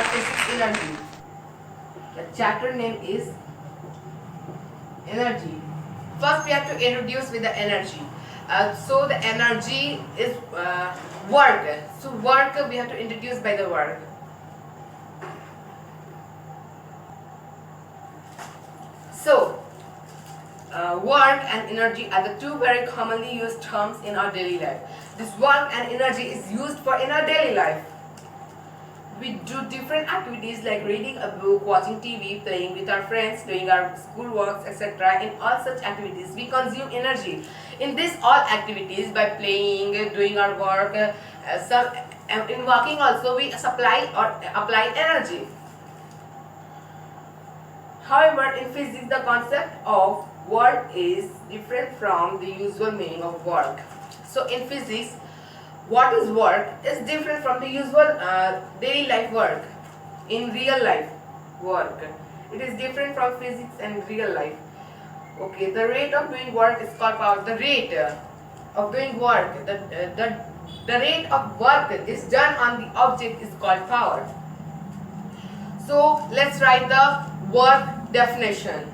our physics energy. The chapter name is energy. First, we have to introduce with the energy. So the energy is work. So work we have to introduce by the work. So work and energy are the two very commonly used terms in our daily life. This work and energy is used for in our daily life. We do different activities like reading a book, watching TV, playing with our friends, doing our school works, etc. In all such activities, we consume energy. In this all activities, by playing, doing our work, in working also we supply or apply energy. However, in physics, the concept of work is different from the usual meaning of work. So, in physics, what is work is different from the usual daily life work. In real life work, it is different from physics and real life. Okay, the rate of doing work is called power. The rate of doing work, the rate of work is done on the object is called power. So let's write the work definition.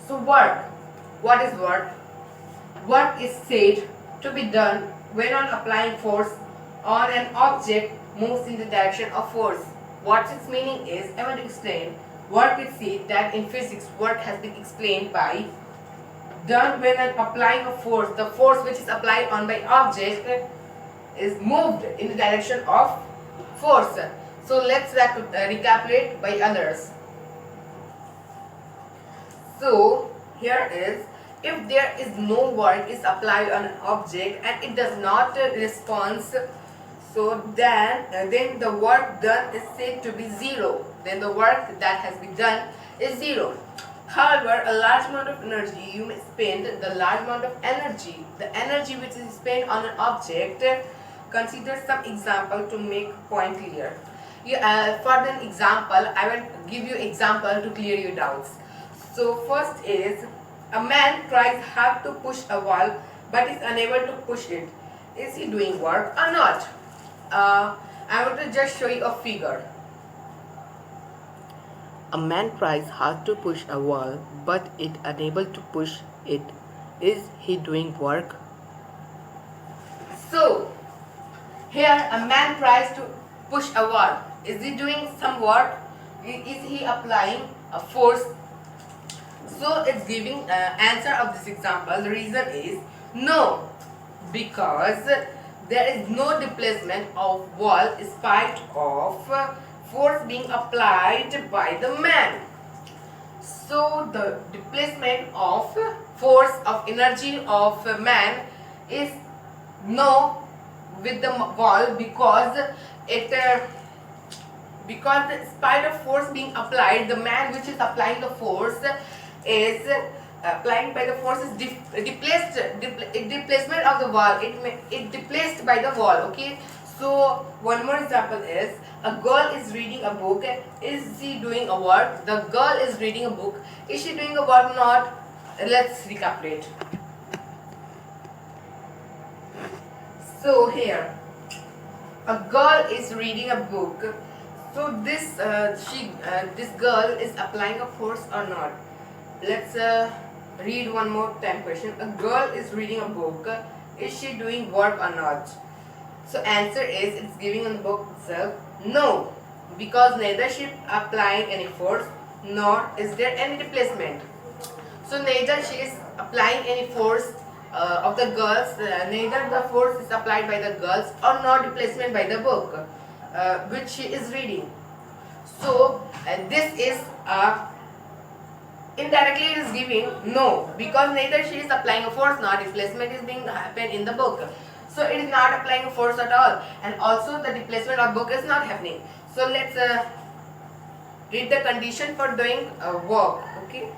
So work. What is work? Work is said to be done when on applying force on an object moves in the direction of force. What its meaning is, I want to explain. Work is said that in physics, work has been explained by done when an applying a force. The force which is applied on by object is moved in the direction of force. So let's recapitulate by others. So here is, if there is no work is applied on an object and it does not respond, so then the work done is said to be zero. Then the work that has been done is zero. However, a large amount of energy, you may spend the large amount of energy, the energy which is spent on an object. Consider some example to make point clear. For an example, I will give you example to clear your doubts. So first is, a man tries hard to push a wall but is unable to push it. Is he doing work or not? I want to just show you a figure. A man tries hard to push a wall but is unable to push it. Is he doing work? So here a man tries to push a wall. Is he doing some work? Is he applying a force? So it's giving answer of this example. The reason is no, because there is no displacement of wall in spite of force being applied by the man. So the displacement of force of energy of man is no with the wall, because because in spite of force being applied, the man which is applying the force is applying by the force is displacement of the wall. It displaced by the wall. Okay. So one more example is, a girl is reading a book. Is she doing a work? The girl is reading a book. Is she doing a work? Not. Let's recapitulate. So here, a girl is reading a book. So this this girl is applying a force or not? Let's read one more time question. A girl is reading a book. Is she doing work or not? So answer is, it's giving on the book itself, no, because neither she applying any force nor is there any displacement. So neither she is applying any force of the girls, neither the force is applied by the girls or nor displacement by the book which she is reading. So this is indirectly it is giving no, because neither she is applying a force nor displacement is being happen in the book. So it is not applying a force at all, and also the displacement of book is not happening. So let's read the condition for doing work. Okay.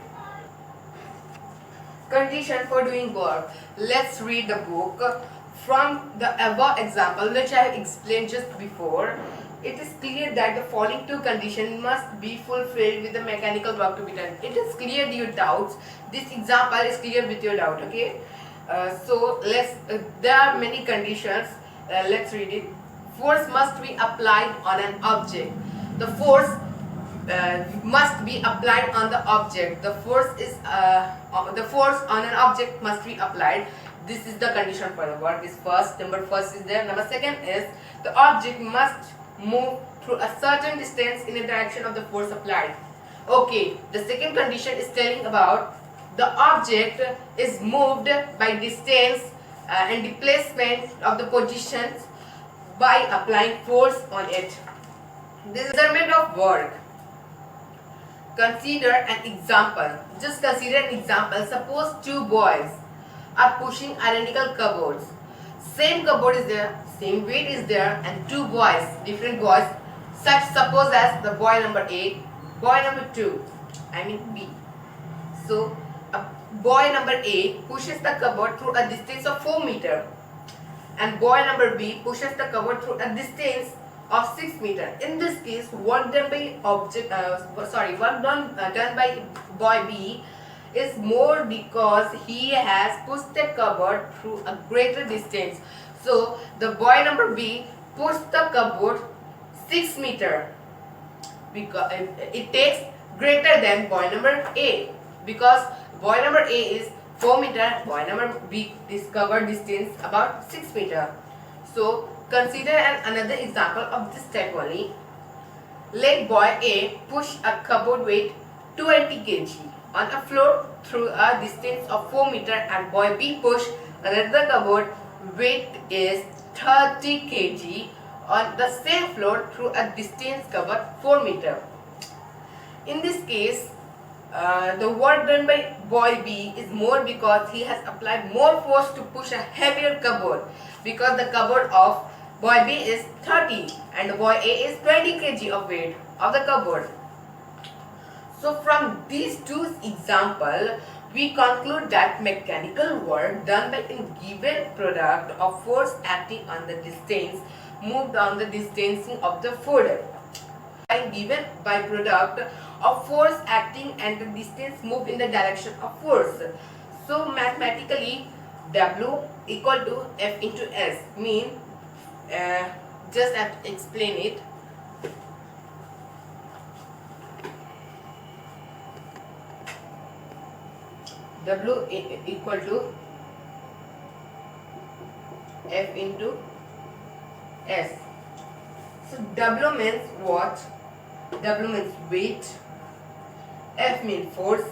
Condition for doing work. Let's read the book. From the above example which I have explained just before, it is clear that the following two conditions must be fulfilled with the mechanical work to be done. It is clear your doubts. This example is clear with your doubt. Okay. So let's. There are many conditions. Let's read it. Force must be applied on an object. The force must be applied on the object. The force on an object must be applied. This is the condition for the work. Is first. Number first is there. Number second is the object must move through a certain distance in the direction of the force applied. Okay. The second condition is telling about the object is moved by distance and displacement of the positions by applying force on it. This is the measurement of work. Consider an example. Just consider an example. Suppose two boys are pushing identical cupboards. Same cupboard is there, same weight is there, and two boys, different boys. Suppose as the boy number A, boy number 2, I mean B. So boy number A pushes the cupboard through a distance of 4 meters, and boy number B pushes the cupboard through a distance of 6 meters. In this case, work done by done by boy B is more because he has pushed the cupboard through a greater distance. So the boy number B pushed the cupboard 6 meters because it takes greater than boy number A, because boy number A is 4 meters, boy number B discovered distance about 6 meters. So consider another example of this type only. Let boy A push a cupboard weight 20 kg on a floor through a distance of 4 meters, and boy B push another cupboard weight is 30 kg on the same floor through a distance covered 4 meters. In this case, the work done by boy B is more because he has applied more force to push a heavier cupboard, because the cupboard of boy B is 30 and boy A is 20 kg of weight of the cupboard. So from these two examples, we conclude that mechanical work done by a given product of force acting on the distance moved on the distancing of the food. Given by product of force acting and the distance moved in the direction of force. So mathematically, W equal to F into S mean just have to explain it. W equal to F into S. So W means what? W means weight, F means force,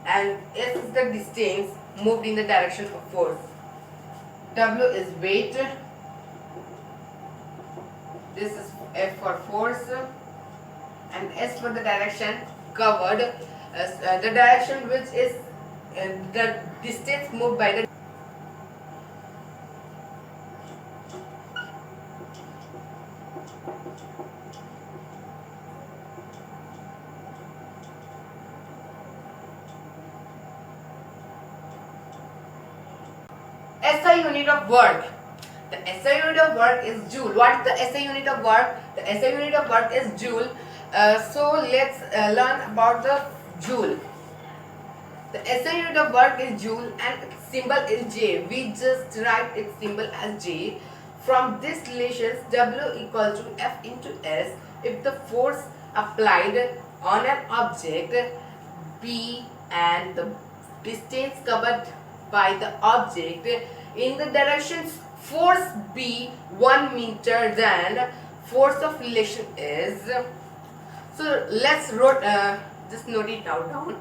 and S is the distance moved in the direction of force. W is weight, this is F for force, and S for the direction covered, the direction which is the distance moved by the SI unit of work. The SI unit of work is joule. What is the SI unit of work? The SI unit of work is joule. So let's learn about the joule. The SI unit of work is joule and its symbol is J. We just write its symbol as J. From this relation, W equal to F into S. If the force applied on an object B and the distance covered by the object in the direction force B 1 meter, then force of relation is, so let's just note it now down.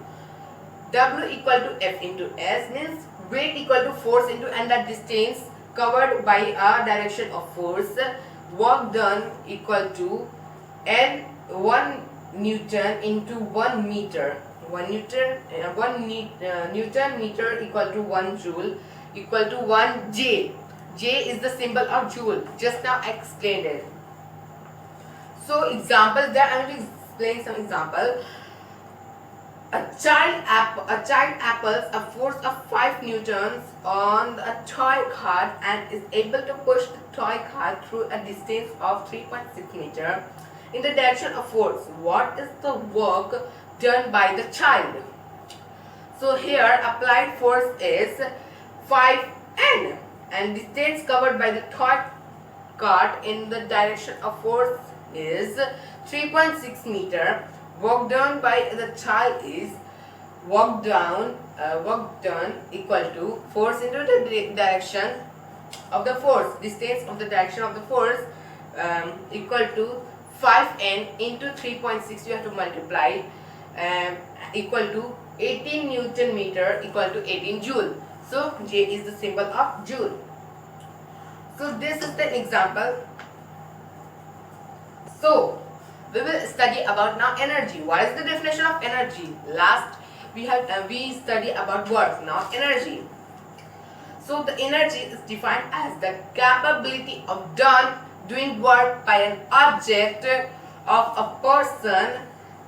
W equal to F into S means weight equal to force into and the distance covered by a direction of force. Work done equal to N 1 Newton into 1 meter. 1 Newton, Newton meter equal to 1 joule equal to 1 J. J is the symbol of joule. Just now I explained it. So example, there I will explain some example. A child apples a force of 5 newtons on a toy cart and is able to push the toy cart through a distance of 3.6 meter in the direction of force. What is the work done by the child? So here applied force is 5N and distance covered by the toy cart in the direction of force is 3.6 meter. Work done by the child is work done equal to force into the direction of the force. Distance of the direction of the force equal to 5N into 3.6. You have to multiply equal to 18 Newton meter equal to 18 joule. So J is the symbol of joule. So this is the example. So we will study about now energy. What is the definition of energy? Last we study about work. Now energy. So the energy is defined as the capability of doing work by an object of a person.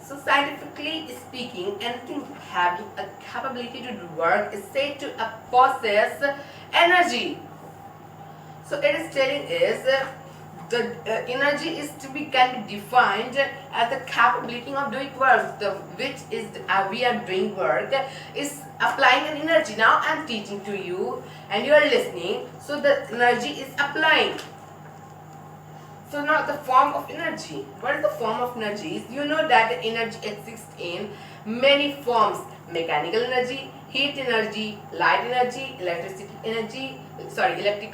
So scientifically speaking, anything having a capability to do work is said to possess energy. So it is telling is the energy is can be defined as the capability of doing work. Which is we are doing work is applying an energy. Now I am teaching to you and you are listening. So the energy is applying. So now the form of energy. What is the form of energy? You know that energy exists in many forms: mechanical energy, heat energy, light energy, electrical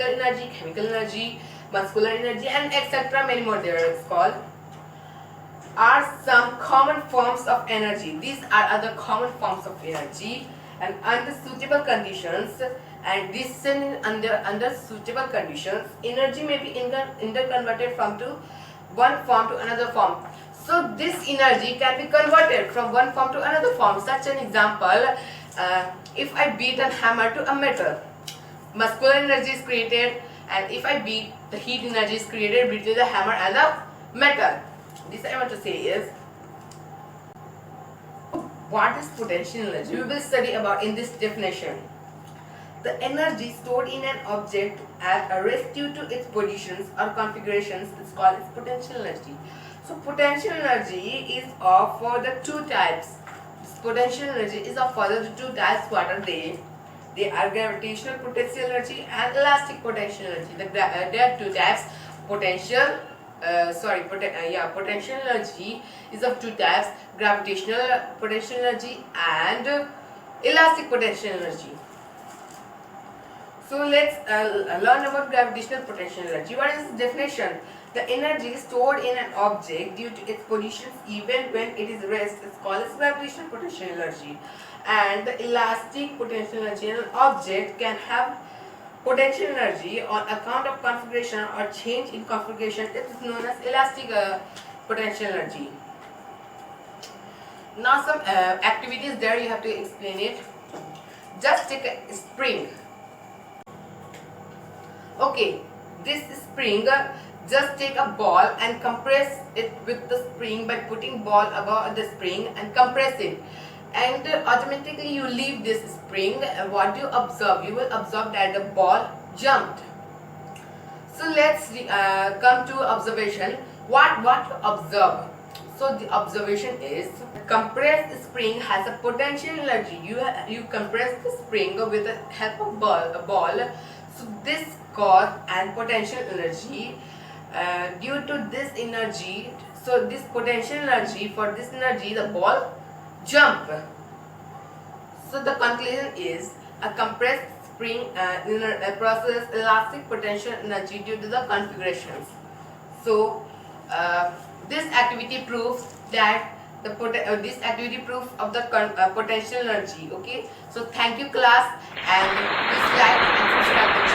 energy, chemical energy, muscular energy, and etc. Many more there is called. Are some common forms of energy. These are other common forms of energy, and under suitable conditions, and this under suitable conditions, energy may be interconverted from one form to another form. So this energy can be converted from one form to another form. Such an example, if I beat a hammer to a metal, muscular energy is created, and if I beat, the heat energy is created between the hammer and the metal. This I want to say is, what is potential energy? We will study about in this definition. The energy stored in an object at a rest due to its positions or configurations is called its potential energy. So potential energy is of for the two types. This potential energy is of for the two types. What are they? They are gravitational potential energy and elastic potential energy. There are two types. Potential energy is of two types: gravitational potential energy and elastic potential energy. So let's learn about gravitational potential energy. What is its definition? The energy stored in an object due to its positions even when it is rest is called as gravitational potential energy. And the elastic potential energy, an object can have potential energy on account of configuration or change in configuration. It is known as elastic potential energy. Now some activities there, you have to explain it. Just take a spring. Okay, this spring, just take a ball and compress it with the spring by putting ball above the spring and compress it, and automatically you leave this spring. What do you observe? You will observe that the ball jumped. So let's come to observation. What you observe? So the observation is, compressed spring has a potential energy. You compress the spring with the help of a ball. So this cause and potential energy. Due to this energy, so this potential energy, for this energy the ball jump. So the conclusion is, a compressed spring process elastic potential energy due to the configurations. So this activity proves that this activity proves of the potential energy. Okay, so thank you class, and please like and subscribe the